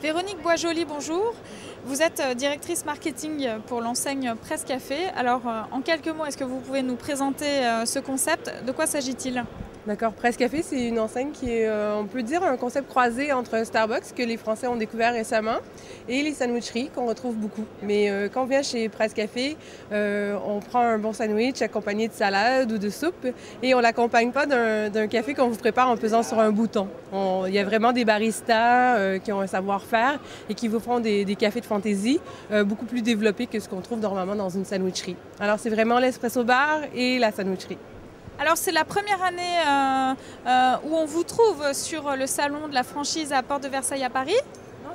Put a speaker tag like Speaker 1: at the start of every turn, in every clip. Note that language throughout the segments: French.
Speaker 1: Véronique Boisjoli, bonjour. Vous êtes directrice marketing pour l'enseigne Prescafé. Alors, en quelques mots, est-ce que vous pouvez nous présenter ce concept? De quoi s'agit-il?
Speaker 2: D'accord. Prescafé, c'est une enseigne qui est, on peut dire, un concept croisé entre Starbucks, que les Français ont découvert récemment, et les sandwicheries, qu'on retrouve beaucoup. Mais quand on vient chez Prescafé, on prend un bon sandwich accompagné de salade ou de soupe, et on ne l'accompagne pas d'un café qu'on vous prépare en pesant sur un bouton. Il y a vraiment des baristas qui ont un savoir-faire et qui vous font des cafés de fantaisie beaucoup plus développés que ce qu'on trouve normalement dans une sandwicherie. Alors, c'est vraiment l'espresso bar et la sandwicherie.
Speaker 1: Alors, c'est la première année où on vous trouve sur le salon de la franchise à Porte de Versailles à Paris.
Speaker 2: Non,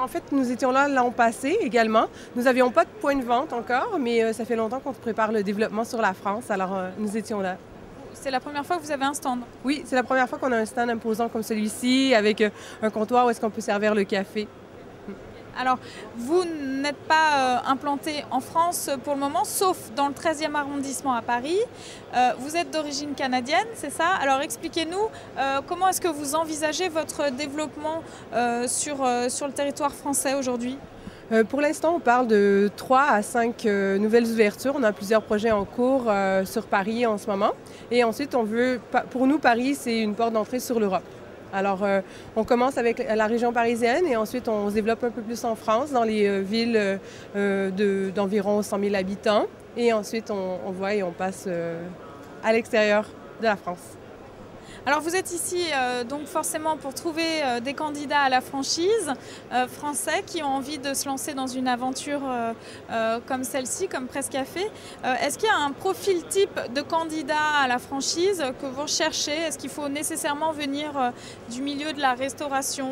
Speaker 2: en fait, nous étions là l'an passé également. Nous n'avions pas de point de vente encore, mais ça fait longtemps qu'on prépare le développement sur la France, alors nous étions là.
Speaker 1: C'est la première fois que vous avez un stand?
Speaker 2: Oui, c'est la première fois qu'on a un stand imposant comme celui-ci, avec un comptoir où est-ce qu'on peut servir le café.
Speaker 1: Alors, vous n'êtes pas implanté en France pour le moment, sauf dans le 13e arrondissement à Paris. Vous êtes d'origine canadienne, c'est ça? Alors, expliquez-nous comment est-ce que vous envisagez votre développement sur le territoire français aujourd'hui?
Speaker 2: Pour l'instant, on parle de 3 à 5 nouvelles ouvertures. On a plusieurs projets en cours sur Paris en ce moment. Et ensuite, pour nous, Paris, c'est une porte d'entrée sur l'Europe. Alors, on commence avec la région parisienne et ensuite, on se développe un peu plus en France, dans les villes d'environ 100 000 habitants. Et ensuite, on voit et on passe à l'extérieur de la France.
Speaker 1: Alors, vous êtes ici donc forcément pour trouver des candidats à la franchise français qui ont envie de se lancer dans une aventure comme celle-ci, comme Prescafé. Est-ce qu'il y a un profil type de candidat à la franchise que vous recherchez? Est-ce qu'il faut nécessairement venir du milieu de la restauration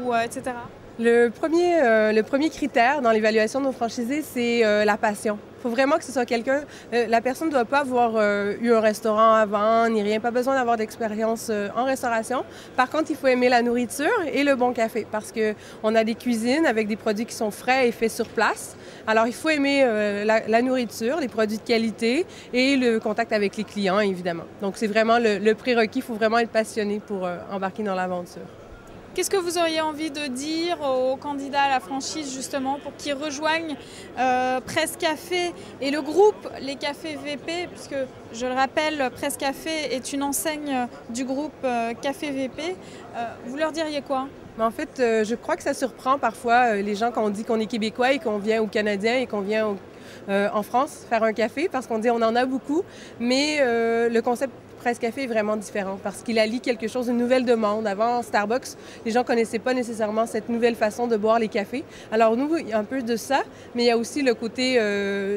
Speaker 1: ou etc.?
Speaker 2: Le premier critère dans l'évaluation de nos franchisés, c'est la passion. Il faut vraiment que ce soit quelqu'un... la personne ne doit pas avoir eu un restaurant avant, ni rien. Pas besoin d'avoir d'expérience en restauration. Par contre, il faut aimer la nourriture et le bon café parce qu'on a des cuisines avec des produits qui sont frais et faits sur place. Alors, il faut aimer la nourriture, les produits de qualité et le contact avec les clients, évidemment. Donc, c'est vraiment le prérequis. Il faut vraiment être passionné pour embarquer dans l'aventure.
Speaker 1: Qu'est-ce que vous auriez envie de dire aux candidats à la franchise justement pour qu'ils rejoignent Prescafé et le groupe Les Cafés VP, puisque je le rappelle, Prescafé est une enseigne du groupe Café VP. Vous leur diriez quoi?
Speaker 2: Mais en fait, je crois que ça surprend parfois les gens quand on dit qu'on est québécois et qu'on vient au Canadien et qu'on vient en France faire un café parce qu'on dit on en a beaucoup, mais le concept Prescafé est vraiment différent parce qu'il allie quelque chose, une nouvelle demande. Avant, Starbucks, les gens ne connaissaient pas nécessairement cette nouvelle façon de boire les cafés. Alors nous, il y a un peu de ça, mais il y a aussi le côté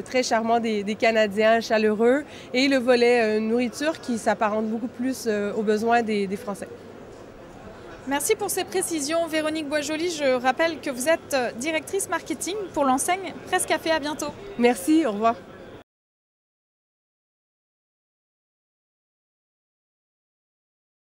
Speaker 2: très charmant des Canadiens, chaleureux, et le volet nourriture qui s'apparente beaucoup plus aux besoins des Français.
Speaker 1: Merci pour ces précisions, Véronique Boisjoli. Je rappelle que vous êtes directrice marketing pour l'enseigne Prescafé. À bientôt.
Speaker 2: Merci, au revoir.